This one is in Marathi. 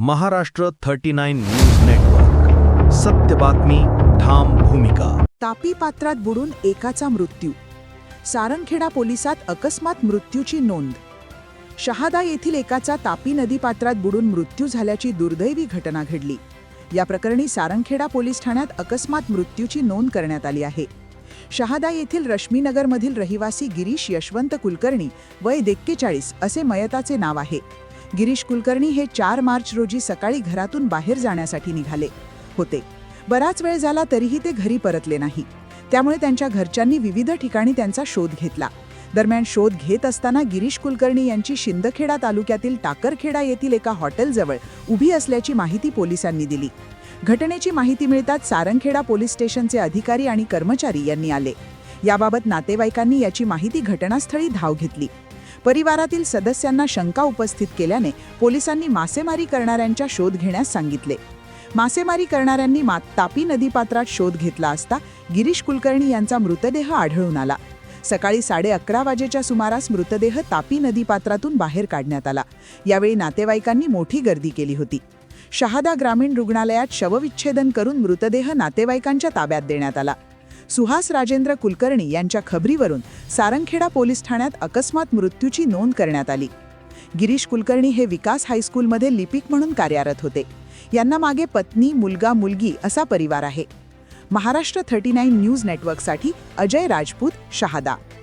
Maharashtra 39 news network. सत्य बातमी, ठाम भूमिका. तापी पात्रात बुडून एकाचा मृत्यू. सारंगखेडा पोलिसात अकस्मात मृत्यूची नोंद. शहादा येथील एकाचा तापी नदीपात्रात बुडून मृत्यू झाल्याची दुर्दैवी घटना घडली. या प्रकरणी सारंगखेडा पोलीस ठाण्यात अकस्मात मृत्यूची नोंद करण्यात आली आहे. शहादा येथील रश्मीनगरमधील रहिवासी गिरीश यशवंत कुलकर्णी वय 41 असे मयताचे नाव आहे. गिरीश कुलकर्णी हे 4 मार्च रोजी सकाळी घरातून बाहेर जाण्यासाठी निघाले होते. बराच वेळ झाला तरीही ते घरी परतले नाही. त्यामुळे त्यांच्या घरच्यांनी विविध ठिकाणी त्यांचा शोध घेतला. दरम्यान शोध घेत असताना गिरीश कुलकर्णी यांची शिंदखेडा तालुक्यातील टाकरखेडा येथील एका हॉटेलजवळ उभी असल्याची माहिती पोलिसांनी दिली. घटनेची माहिती मिळताच सारंगखेडा पोलीस स्टेशनचे अधिकारी आणि कर्मचारी यांनी आले. याबाबत नातेवाईकांनी याची माहिती घटनास्थळी धाव घेतली. परिवारातील सदस्यांना शंका उपस्थित केल्याने पोलिसांनी मासेमारी करणाऱ्यांचा शोध घेण्यास सांगितले. मासेमारी करणाऱ्यांनी तापी नदीपात्रात शोध घेतला असता गिरीश कुलकर्णी यांचा मृतदेह आढळून आला. सकाळी 11:30 वाजेच्या सुमारास मृतदेह तापी नदीपात्रातून बाहेर काढण्यात आला. यावेळी नातेवाईकांनी मोठी गर्दी केली होती. शहादा ग्रामीण रुग्णालयात शवविच्छेदन करून मृतदेह नातेवाईकांच्या ताब्यात देण्यात आला. सुहास राजेंद्र कुलकर्णी यांच्या खबरीवरून सारंगखेडा पोलीस ठाण्यात अकस्मात मृत्यूची नोंद करण्यात आली. गिरीश कुलकर्णी हे विकास हायस्कूलमध्ये लिपिक म्हणून कार्यरत होते. यांना मागे पत्नी, मुलगा, मुलगी असा परिवार आहे. महाराष्ट्र 39 न्यूज नेटवर्कसाठी अजय राजपूत, शहादा.